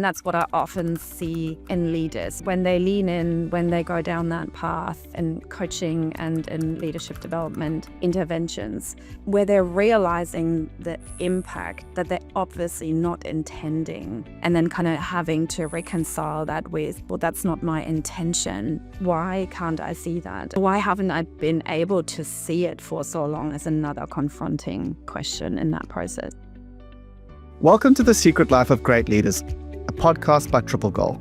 that's what I often see in leaders when they lean in, when they go down that path in coaching and in leadership development interventions, where they're realizing the impact that they're obviously not intending, and then kind of having to reconcile that with, well, that's not my intention. Why can't I see that? Why haven't I been able to see it for so long? Is another confronting question in that process. Welcome to The Secret Life of Great Leaders, a podcast by Triple Goal.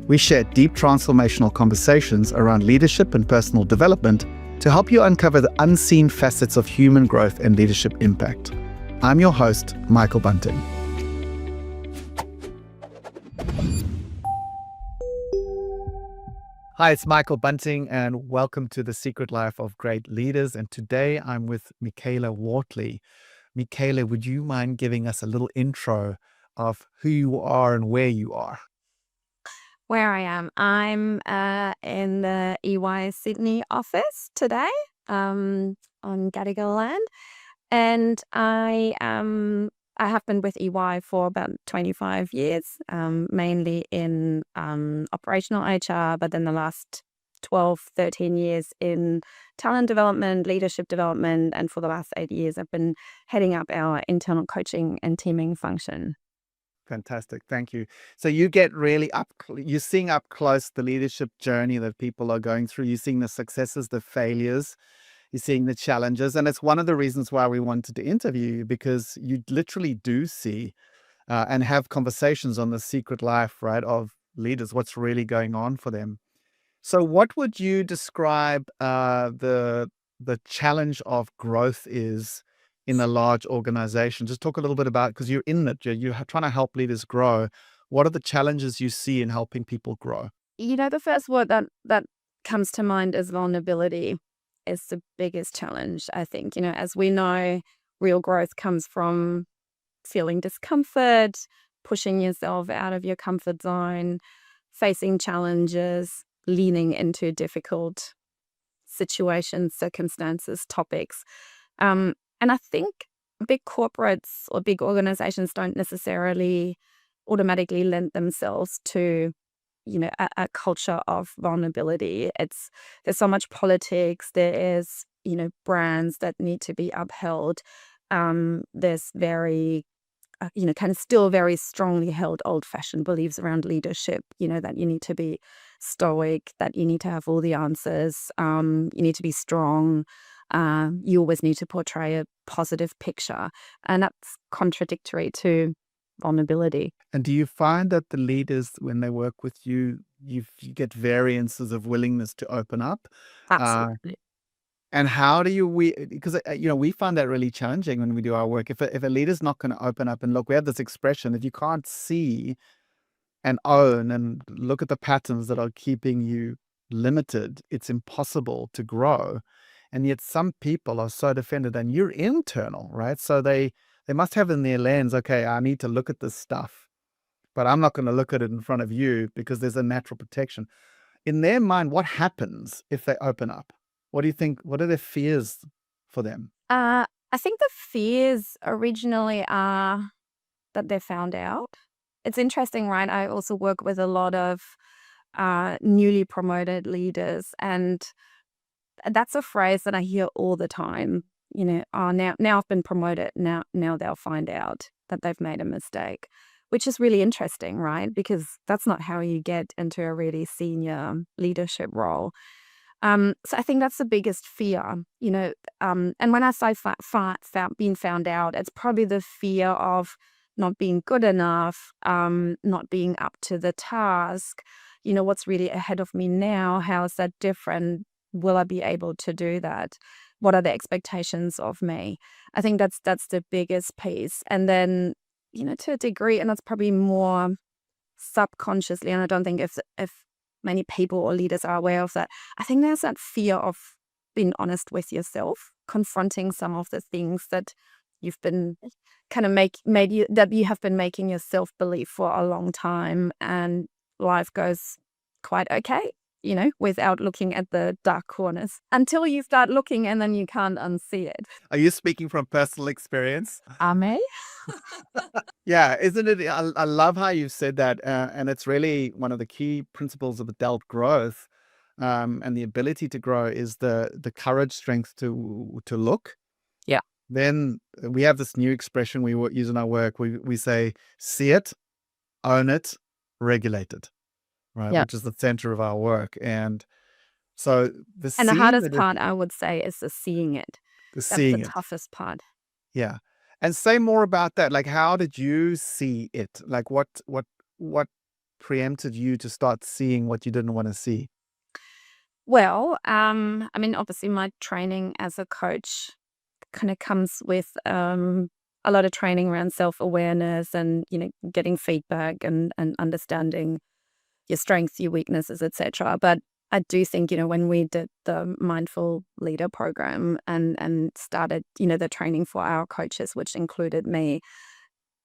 We share deep transformational conversations around leadership and personal development to help you uncover the unseen facets of human growth and leadership impact. I'm your host, Michael Bunting. Hi, it's Michael Bunting, and welcome to The Secret Life of Great Leaders. And today I'm with Michaela Wortley. Michaela, would you mind giving us a little intro of who you are and where you are? Where I am, I'm in the EY Sydney office today on Gadigal land, and I have been with EY for about 25 years, mainly in operational HR, but then the last 12, 13 years in talent development, leadership development, and for the last 8 years, I've been heading up our internal coaching and teaming function. Fantastic. Thank you. So you get really you're seeing up close the leadership journey that people are going through. You're seeing the successes, the failures, you're seeing the challenges. And it's one of the reasons why we wanted to interview you, because you literally do see and have conversations on the secret life, right, of leaders, what's really going on for them. So what would you describe the challenge of growth is in a large organization? Just talk a little bit about, because you're in it, you're trying to help leaders grow. What are the challenges you see in helping people grow? The first word that comes to mind is vulnerability is the biggest challenge, I think. As we know, real growth comes from feeling discomfort, pushing yourself out of your comfort zone, facing challenges, leaning into difficult situations, circumstances, topics. And I think big corporates or big organizations don't necessarily automatically lend themselves to, a culture of vulnerability. There's so much politics. There is, brands that need to be upheld. There's very kind of still very strongly held old-fashioned beliefs around leadership, that you need to be stoic, that you need to have all the answers, you need to be strong, you always need to portray a positive picture. And that's contradictory to vulnerability. And do you find that the leaders, when they work with you, you get variances of willingness to open up? Absolutely. And how do because, we find that really challenging when we do our work. If a leader's not going to open up and look, we have this expression, if you can't see and own and look at the patterns that are keeping you limited, it's impossible to grow. And yet some people are so defended, and you're internal, right? So they must have in their lens, okay, I need to look at this stuff, but I'm not going to look at it in front of you because there's a natural protection. In their mind, what happens if they open up? What do you think? What are their fears for them? I think the fears originally are that they're found out. It's interesting, right? I also work with a lot of newly promoted leaders, and that's a phrase that I hear all the time. Oh, now I've been promoted. Now they'll find out that they've made a mistake, which is really interesting, right? Because that's not how you get into a really senior leadership role. So I think that's the biggest fear, and when I say being found out, it's probably the fear of not being good enough, not being up to the task. What's really ahead of me now? How is that different? Will I be able to do that? What are the expectations of me? I think that's the biggest piece. And then, to a degree, and that's probably more subconsciously, and I don't think if many people or leaders are aware of that, I think there's that fear of being honest with yourself, confronting some of the things that you've been kind of that you have been making yourself believe for a long time, and life goes quite okay. without looking at the dark corners until you start looking and then you can't unsee it. Are you speaking from personal experience? I may. Yeah, isn't it? I love how you said that, and it's really one of the key principles of adult growth, and the ability to grow is the courage, strength to look. Yeah. Then we have this new expression we use in our work. We say, see it, own it, regulate it, right? Yeah. Which is the center of our work. And so the And the seeing hardest it, part, I would say, is the seeing it. the That's the seeing it. toughest part. Yeah. And say more about that. Like, how did you see it? Like, what preempted you to start seeing what you didn't want to see? Well, I mean, obviously, my training as a coach kind of comes with a lot of training around self awareness and getting feedback and understanding your strengths, your weaknesses, etc. But I do think when we did the mindful leader program and started the training for our coaches, which included me,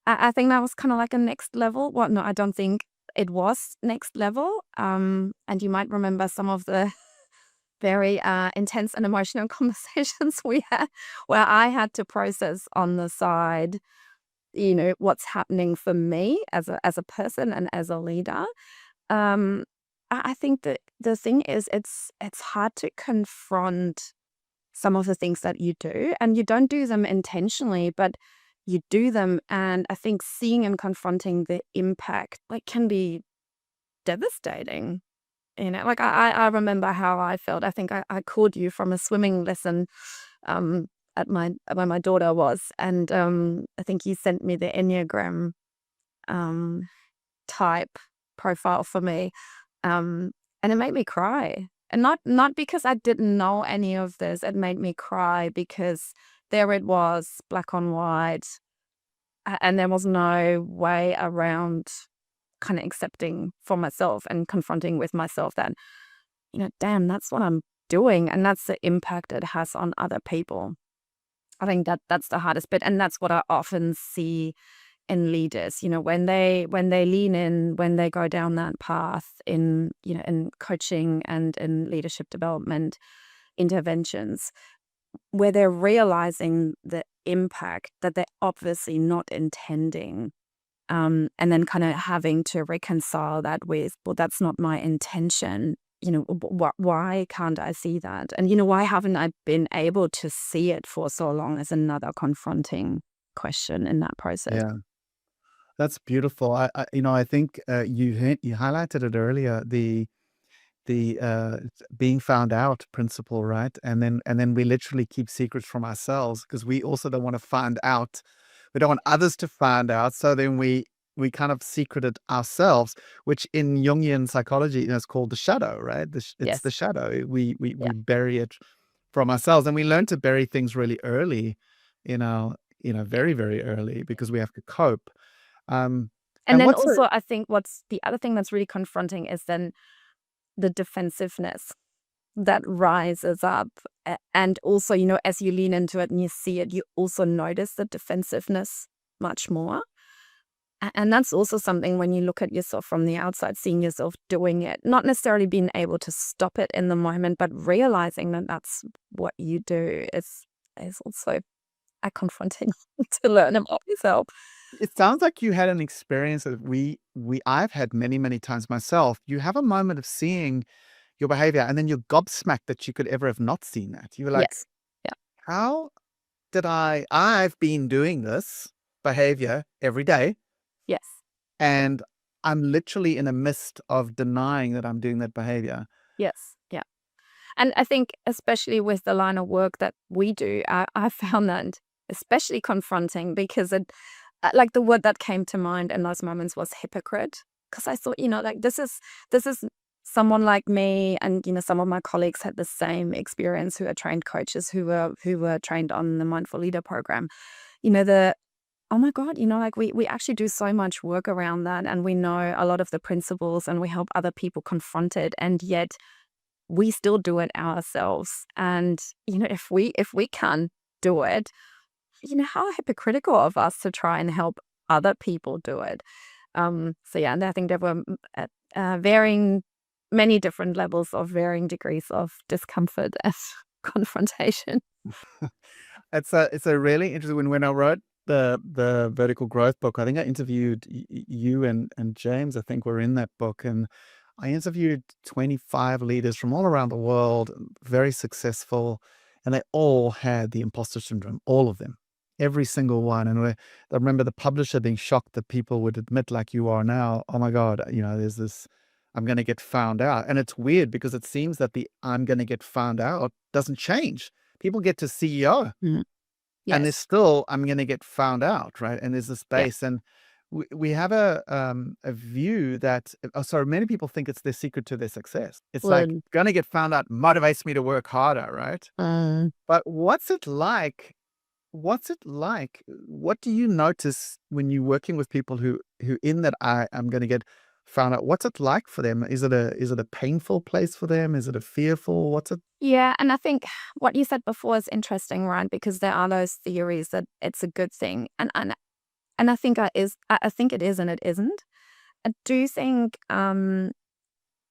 I think that was kind of like a next level. Well, no, I don't think it was next level. And you might remember some of the very intense and emotional conversations we had, where I had to process on the side, what's happening for me as a person and as a leader. Um, I think that the thing is, it's hard to confront some of the things that you do, and you don't do them intentionally, but you do them. And I think seeing and confronting the impact, like, can be devastating. Like I remember how I felt. I think I called you from a swimming lesson at my where my daughter was, and I think you sent me the Enneagram um, type profile for me, and it made me cry. And not because I didn't know any of this. It made me cry because there it was, black on white, and there was no way around kind of accepting for myself and confronting with myself that, damn, that's what I'm doing, and that's the impact it has on other people. I think that's the hardest bit, and that's what I often see in leaders. When they lean in, when they go down that path in coaching and in leadership development interventions, where they're realizing the impact that they're obviously not intending, and then kind of having to reconcile that with, well, that's not my intention. Why can't I see that? And, why haven't I been able to see it for so long, is another confronting question in that process. Yeah, that's beautiful. I think you highlighted it earlier, the being found out principle, right? And then we literally keep secrets from ourselves because we also don't want to find out. We don't want others to find out. So then we kind of secret it ourselves, which in Jungian psychology is called the shadow, right? It's the Yes. shadow. We Yeah. bury it from ourselves, and we learn to bury things really early, very very early because we have to cope. Um, And and then what's the also, I think what's the other thing that's really confronting is then the defensiveness that rises up. And also, as you lean into it and you see it, you also notice the defensiveness much more. And that's also something when you look at yourself from the outside, seeing yourself doing it, not necessarily being able to stop it in the moment, but realizing that that's what you do is also a confronting to learn about yourself. It sounds like you had an experience that I've had many, many times myself. You have a moment of seeing your behavior, and then you're gobsmacked that you could ever have not seen that. You were like, Yes. Yeah. how did I've been doing this behavior every day, Yes. and I'm literally in the midst of denying that I'm doing that behavior. Yes. Yeah. And I think especially with the line of work that we do, I found that especially confronting because like the word that came to mind in those moments was hypocrite. Because I thought, like this is someone like me, and some of my colleagues had the same experience who are trained coaches who were trained on the Mindful Leader program. The oh my God, like we actually do so much work around that, and we know a lot of the principles, and we help other people confront it, and yet we still do it ourselves. And if we can't do it, how hypocritical of us to try and help other people do it. So yeah, and I think there were varying many different levels of varying degrees of discomfort and confrontation. It's a really interesting when I wrote the vertical growth book. I think I interviewed you and James. I think were in that book, and I interviewed 25 leaders from all around the world, very successful, and they all had the imposter syndrome. All of them, every single one. And I remember the publisher being shocked that people would admit, like you are now, oh my God, there's this. I'm going to get found out. And it's weird because it seems that the I'm going to get found out doesn't change. People get to CEO Mm. and there's Yes. still, I'm going to get found out, right? And there's a Yeah. space. And we have a view that, sorry, many people think it's the secret to their success. It's like, Well, going to get found out motivates me to work harder, right? mm, But what's it like? What's it like? What do you notice when you're working with people who in that I'm going to get found out? What's it like for them? Is it a painful place for them? Is it a fearful? What's it? yeah, and I think what you said before is interesting, right? Because there are those theories that it's a good thing, and I think I think it is and it isn't. I do think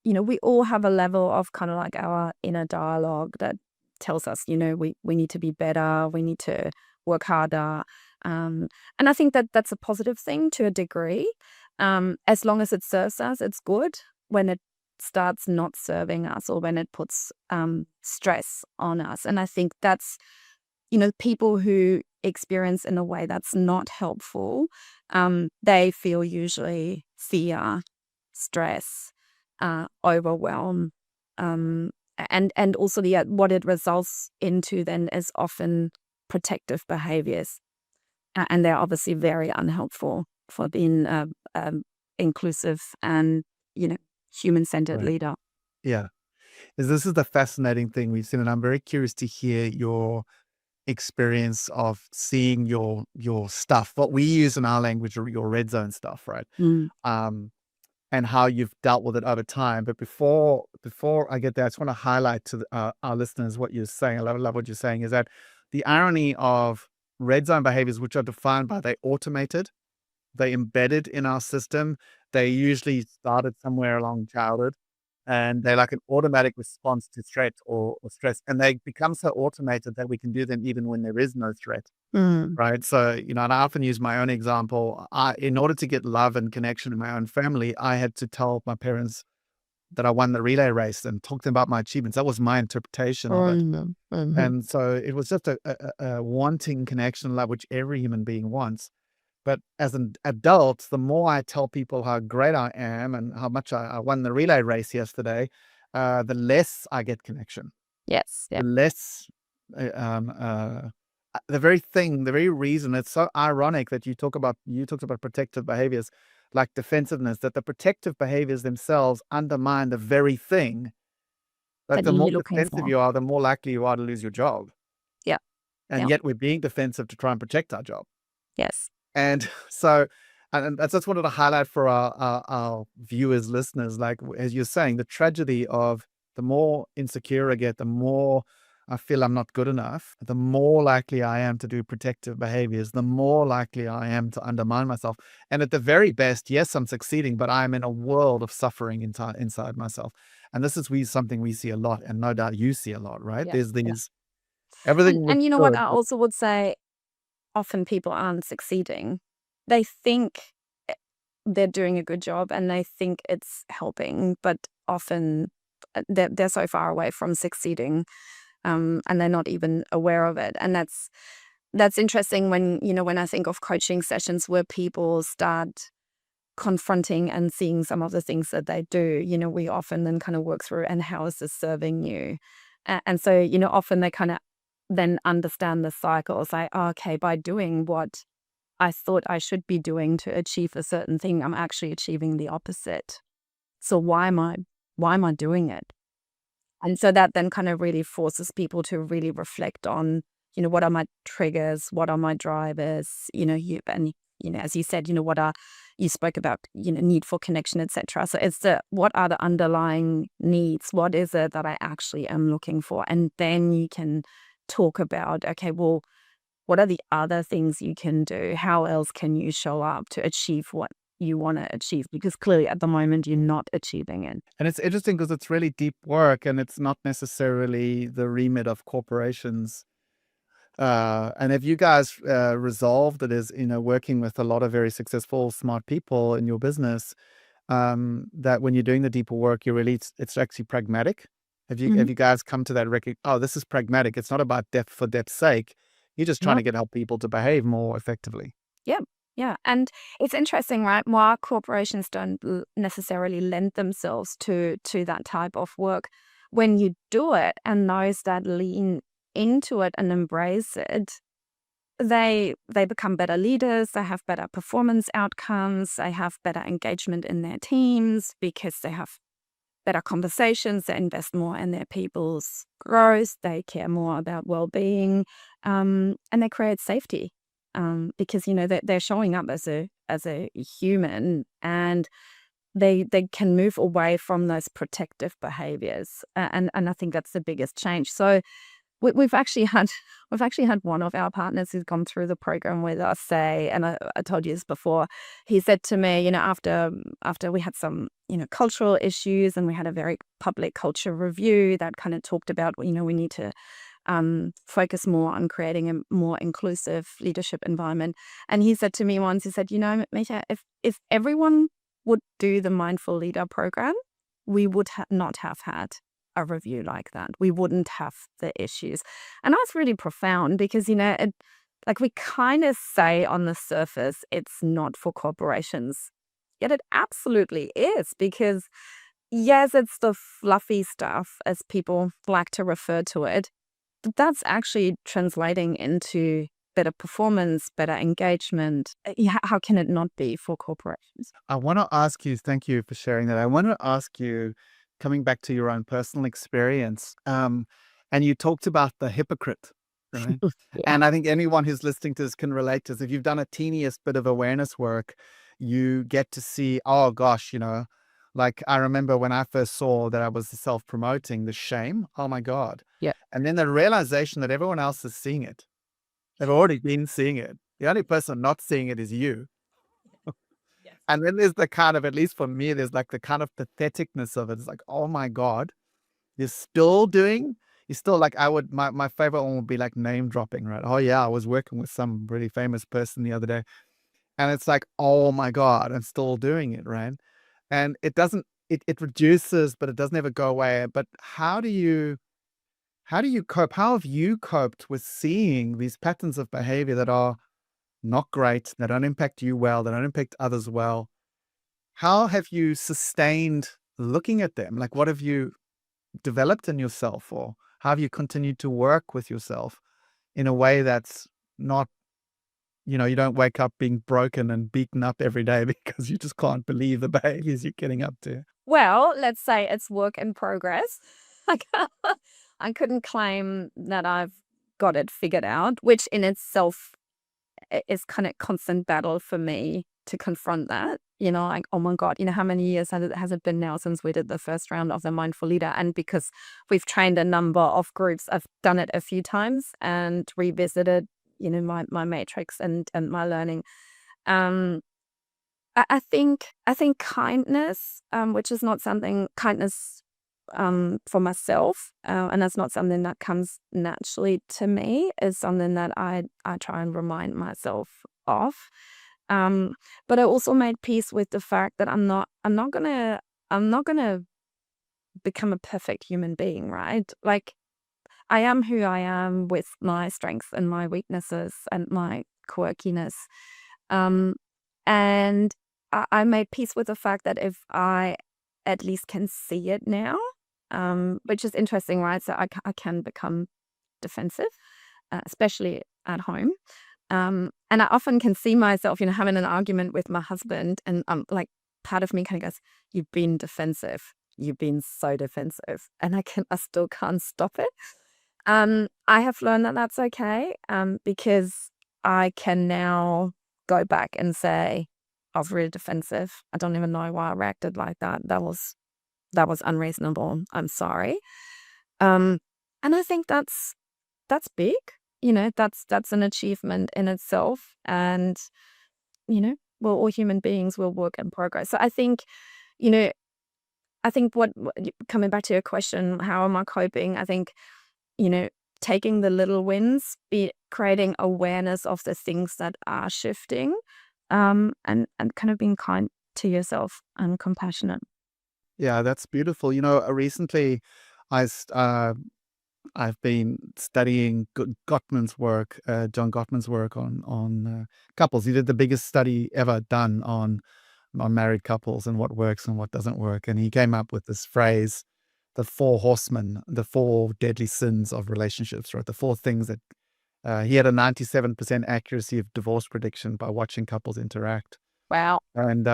we all have a level of kind of like our inner dialogue that tells us, we need to be better, we need to work harder. And I think that that's a positive thing to a degree. As long as it serves us, it's good. When it starts not serving us or when it puts stress on us. And I think that's, people who experience in a way that's not helpful, they feel usually fear, stress, overwhelm. And also what it results into then is often protective behaviors. And they're obviously very unhelpful for being inclusive and, human-centered Right. leader. Yeah. This is the fascinating thing we've seen, and I'm very curious to hear your experience of seeing your stuff, what we use in our language, or your red zone stuff, right? Mm. Um, and how you've dealt with it over time. But before I get there, I just want to highlight to our listeners what you're saying. I love what you're saying, is that the irony of red zone behaviors, which are defined by they automated, they embedded in our system, they usually started somewhere along childhood, and they're like an automatic response to threat or stress. And they become so automated that we can do them even when there is no threat. Mm. Right. So, and I often use my own example. In order to get love and connection in my own family, I had to tell my parents that I won the relay race and talk to them about my achievements. That was my interpretation of it. Mhm. And so it was just a wanting connection and love, which every human being wants. But as an adult, the more I tell people how great I am and how much I won the relay race yesterday, the less I get connection, Yes. Yeah. the less, uh, um, uh, the very reason it's so ironic that you talked about protective behaviors like defensiveness, that the protective behaviors themselves undermine the very thing that That the more you're looking defensive for. you are, the more likely you are to lose your job. Yeah. And Yeah. yet we're being defensive to try and protect our job. Yes. And so, and I just wanted to highlight for our viewers, listeners, like as you're saying, the tragedy of the more insecure I get, the more I feel I'm not good enough, the more likely I am to do protective behaviors, the more likely I am to undermine myself. And at the very best, yes, I'm succeeding, but I'm in a world of suffering inside myself. And this is something we see a lot, and no doubt you see a lot, right? Yeah. There's Yeah. these, And everything looks and you know what good, I but also would say, often people aren't succeeding. They think eh, they're doing a good job and they think it's helping, but often they're so far away from succeeding, and they're not even aware of it. And that's interesting when, when I think of coaching sessions where people start confronting and seeing some of the things that they do, we often then kind of work through, and how is this serving you? And so, often they kind of then understand the cycle. It's like, oh, okay, by doing what I thought I should be doing to achieve a certain thing, I'm actually achieving the opposite. So why am I doing it? And so that then kind of really forces people to really reflect on, what are my triggers? What are my drivers? As you said, you spoke about, need for connection, etc. So it's what are the underlying needs? What is it that I actually am looking for? And then you can talk about, okay, well, what are the other things you can do? How else can you show up to achieve what you want to achieve, because clearly at the moment you're not achieving it. And it's interesting because it's really deep work and it's not necessarily the remit of corporations. And if you guys resolve that is, working with a lot of very successful, smart people in your business, that when you're doing the deeper work, it's actually pragmatic. Have you guys come to that record? Oh, this is pragmatic. It's not about depth for depth's sake. You're just trying No. to help people to behave more effectively. Yeah. Yeah. And it's interesting, right? Why corporations don't necessarily lend themselves to that type of work. When you do it and those that lean into it and embrace it, they become better leaders, they have better performance outcomes, they have better engagement in their teams because they have better conversations, they invest more in their people's growth, they care more about well-being, and they create safety, because they're showing up as a human, and they can move away from those protective behaviors, and I think that's the biggest change. So we've actually had one of our partners who's gone through the program with us say, and I told you this before, he said to me, after we had some, cultural issues and we had a very public culture review that kind of talked about, we need to focus more on creating a more inclusive leadership environment. And he said to me once, he said, Misha, if everyone would do the Mindful Leader program, we would not have had a review like that. We wouldn't have the issues. And that's really profound because, like we kind of say on the surface, it's not for corporations. Yet it absolutely is, because yes, it's the fluffy stuff, as people like to refer to it, but that's actually translating into better performance, better engagement. How can it not be for corporations? I want to ask you, thank you for sharing that. I want to ask you, coming back to your own personal experience, and you talked about the hypocrite, right? Yeah. And I think anyone who's listening to this can relate to this. If you've done a teeniest bit of awareness work, you get to see, oh gosh, like I remember when I first saw that I was self-promoting, the shame, oh my God. Yeah. And then the realization that everyone else is seeing it. They've already been seeing it. The only person not seeing it is you. Yes. And then there's the kind of, at least for me, there's like the kind of patheticness of it. It's like, oh my God, you're still doing, you're still like, my favorite one would be like name dropping, right? Oh yeah, I was working with some really famous person the other day. And it's like, oh my God, I'm still doing it, right? And it doesn't, it reduces, but it doesn't ever go away. But how do you cope? How have you coped with seeing these patterns of behavior that are not great, that don't impact you well, that don't impact others well? How have you sustained looking at them? Like, what have you developed in yourself, or how have you continued to work with yourself in a way that's not, you don't wake up being broken and beaten up every day because you just can't believe the behaviors you're getting up to? Well, let's say it's work in progress. Like, I couldn't claim that I've got it figured out, which in itself is kind of constant battle for me to confront that. Like, oh my God, how many years has it been now since we did the first round of the Mindful Leader? And because we've trained a number of groups, I've done it a few times and revisited, my matrix and my learning. Um, I think kindness, which is not something kindness for myself, and that's not something that comes naturally to me, is something that I try and remind myself of. But I also made peace with the fact that I'm not gonna become a perfect human being, right? Like, I am who I am with my strengths and my weaknesses and my quirkiness. Um, and I made peace with the fact that if I at least can see it now, which is interesting, right? So I can become defensive, especially at home. And I often can see myself, having an argument with my husband, and like part of me kind of goes, "You've been defensive. You've been so defensive," and I still can't stop it. I have learned that that's okay, because I can now go back and say, I was really defensive. I don't even know why I reacted like that. That was unreasonable. I'm sorry. Um, and I think that's big. That's an achievement in itself. And, you know, we're all human beings, we're work in progress. So I think, you know, coming back to your question, how am I coping? I think, you know, taking the little wins, be creating awareness of the things that are shifting, and kind of being kind to yourself and compassionate. Yeah, that's beautiful. Recently I st- I've been studying Gottman's work, John Gottman's work on couples. He did the biggest study ever done on married couples and what works and what doesn't work. And he came up with this phrase, the four horsemen, the four deadly sins of relationships, right? The four things that he had a 97% accuracy of divorce prediction by watching couples interact. Wow. And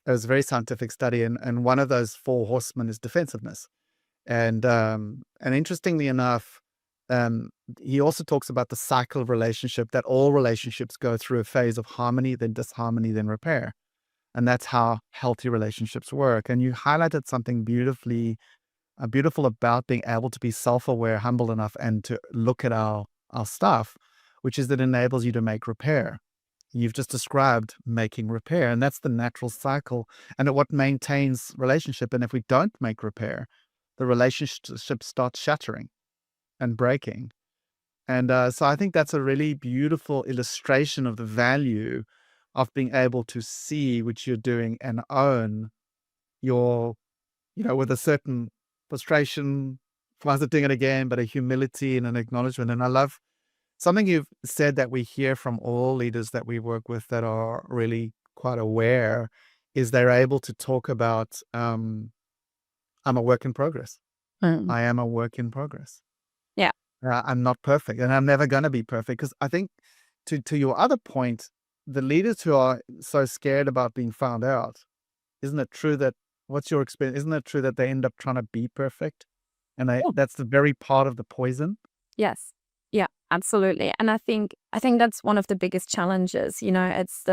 it was a very scientific study. And one of those four horsemen is defensiveness. And interestingly enough, um, he also talks about the cycle of relationship, that all relationships go through a phase of harmony, then disharmony, then repair. And that's how healthy relationships work. And you highlighted something beautiful about being able to be self-aware, humble enough, and to look at our stuff, which is that enables you to make repair. You've just described making repair, and that's the natural cycle and what maintains relationship. And if we don't make repair, the relationship starts shattering and breaking. And so I think that's a really beautiful illustration of the value of being able to see what you're doing and own your, with a certain frustration, why is it doing it again, but a humility and an acknowledgement. And I love something you've said that we hear from all leaders that we work with that are really quite aware is they're able to talk about, I'm a work in progress. Mm. I am a work in progress. Yeah. I'm not perfect, and I'm never going to be perfect. Because I think, to your other point, the leaders who are so scared about being found out, isn't it true that what's your experience? Isn't it true that they end up trying to be perfect, and Yeah. that's the very part of the poison? Yes. Yeah, absolutely. And I think that's one of the biggest challenges, it's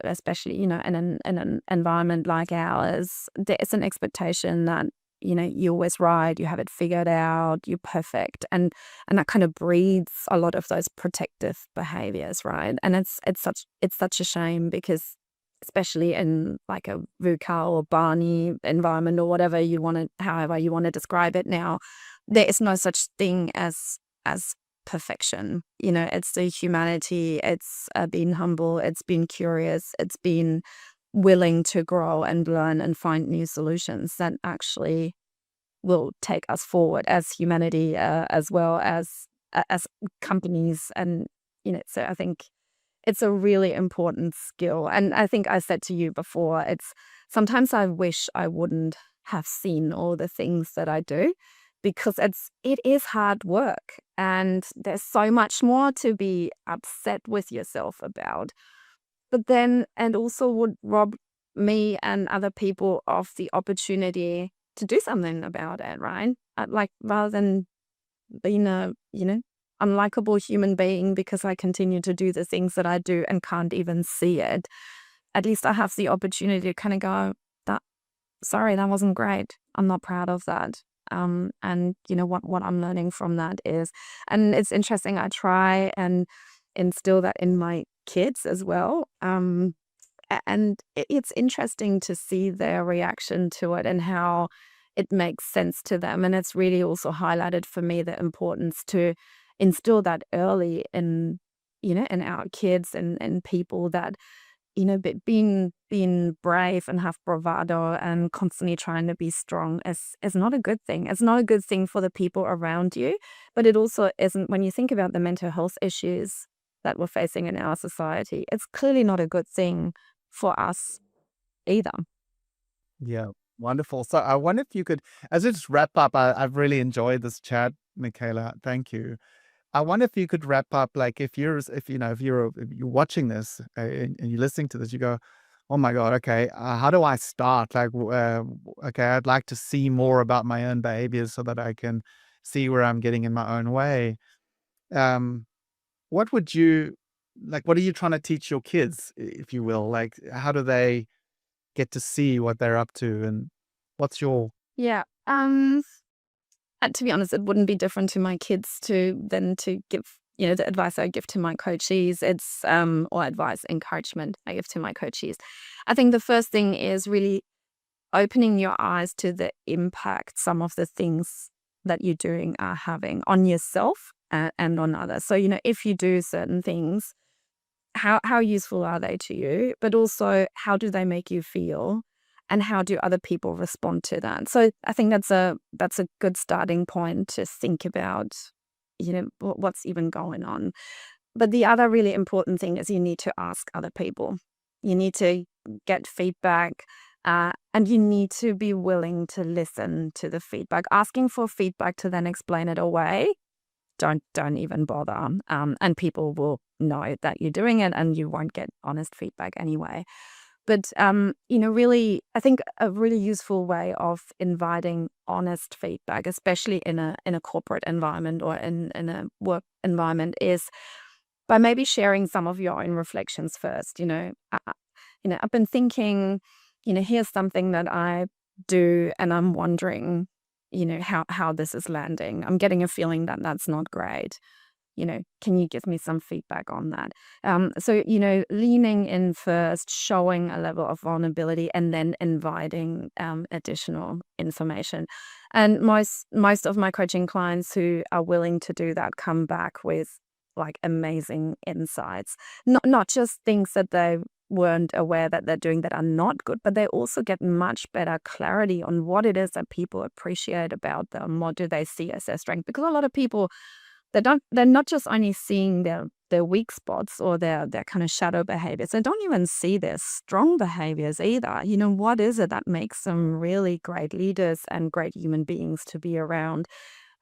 especially, in an environment like ours, there is an expectation that, you're always right, you have it figured out, you're perfect. And that kind of breeds a lot of those protective behaviors, right? And it's such a shame because especially in like a VUCA or Barney environment or however you want to describe it now, there is no such thing as perfection. It's the humanity, it's being humble, it's being curious, it's being willing to grow and learn and find new solutions that actually will take us forward as humanity, as well as companies. And so I think it's a really important skill. And I think I said to you before, it's sometimes I wish I wouldn't have seen all the things that I do because it is hard work and there's so much more to be upset with yourself about. But then, and also would rob me and other people of the opportunity to do something about it, right? Like rather than being a, unlikable human being because I continue to do the things that I do and can't even see it. At least I have the opportunity to kind of go, that sorry, that wasn't great. I'm not proud of that. And what I'm learning from that is, and it's interesting, I try and instill that in my kids as well. And it's interesting to see their reaction to it and how it makes sense to them. And it's really also highlighted for me the importance to instill that early in our kids and people that, but being brave and have bravado and constantly trying to be strong is not a good thing. It's not a good thing for the people around you, but it also isn't when you think about the mental health issues that we're facing in our society. It's clearly not a good thing for us either. Yeah, wonderful. So I wonder if you could, as we just wrap up, I've really enjoyed this chat, Michaela. Thank you. I wonder if you could wrap up, like if you're watching this and you're listening to this, you go, "Oh my God, okay, how do I start?" Like, okay, I'd like to see more about my own behaviors so that I can see where I'm getting in my own way. Um, what would you like? What are you trying to teach your kids, if you will? Like, how do they get to see what they're up to, and what's your Yeah. And to be honest, it wouldn't be different to my kids to give. the advice I give to my coachees, it's or advice, encouragement I give to my coachees. I think the first thing is really opening your eyes to the impact some of the things that you're doing are having on yourself and on others. So, if you do certain things, how useful are they to you? But also, how do they make you feel? And how do other people respond to that? So I think that's a good starting point to think about, what's even going on. But the other really important thing is you need to ask other people. You need to get feedback, and you need to be willing to listen to the feedback. Asking for feedback to then explain it away, don't even bother. And people will know that you're doing it, and you won't get honest feedback anyway. But really, I think a really useful way of inviting honest feedback, especially in a corporate environment or in a work environment, is by maybe sharing some of your own reflections first. I've been thinking, here's something that I do, and I'm wondering, how this is landing. I'm getting a feeling that that's not great. Can you give me some feedback on that? So, leaning in first, showing a level of vulnerability, and then inviting additional information. And most of my coaching clients who are willing to do that come back with like amazing insights, not just things that they weren't aware that they're doing that are not good, but they also get much better clarity on what it is that people appreciate about them. What do they see as their strength? Because a lot of people, they're not just only seeing their weak spots or their kind of shadow behaviors. They don't even see their strong behaviors either. What is it that makes them really great leaders and great human beings to be around?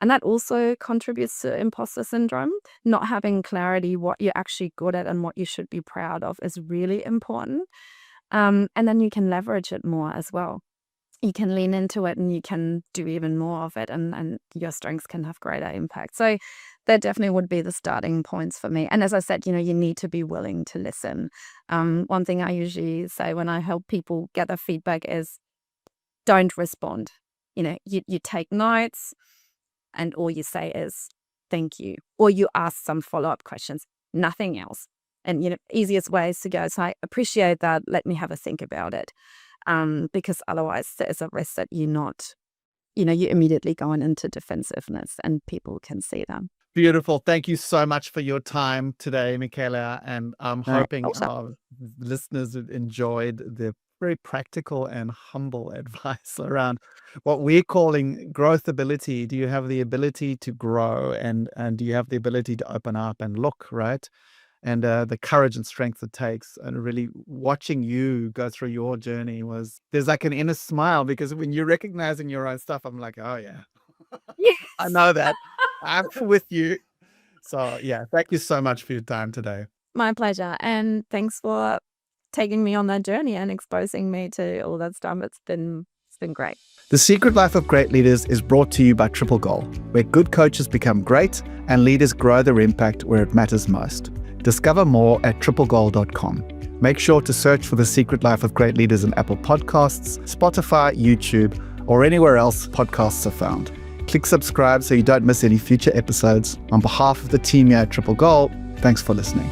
And that also contributes to imposter syndrome. Not having clarity what you're actually good at and what you should be proud of is really important. And then you can leverage it more as well. You can lean into it and you can do even more of it, and your strengths can have greater impact. So that definitely would be the starting points for me. And as I said, you need to be willing to listen. One thing I usually say when I help people gather feedback is don't respond. You take notes and all you say is thank you, or you ask some follow-up questions, nothing else. And, easiest way is to go, so I appreciate that. Let me have a think about it. Because otherwise there's a risk that you're immediately going into defensiveness, and people can see that. Beautiful. Thank you so much for your time today, Michaela. And I'm hoping our listeners enjoyed the very practical and humble advice around what we're calling growth ability. Do you have the ability to grow, and do you have the ability to open up and look, right? And the courage and strength it takes. And really watching you go through your journey there's like an inner smile, because when you're recognizing your own stuff, I'm like, oh yeah, Yes. I know that. I'm with you. So yeah, thank you so much for your time today. My pleasure. And thanks for taking me on that journey and exposing me to all that stuff. It's been great. The Secret Life of Great Leaders is brought to you by Triple Goal, where good coaches become great and leaders grow their impact where it matters most. Discover more at triplegoal.com. Make sure to search for The Secret Life of Great Leaders in Apple Podcasts, Spotify, YouTube, or anywhere else podcasts are found. Click subscribe so you don't miss any future episodes. On behalf of the team here at Triple Goal, thanks for listening.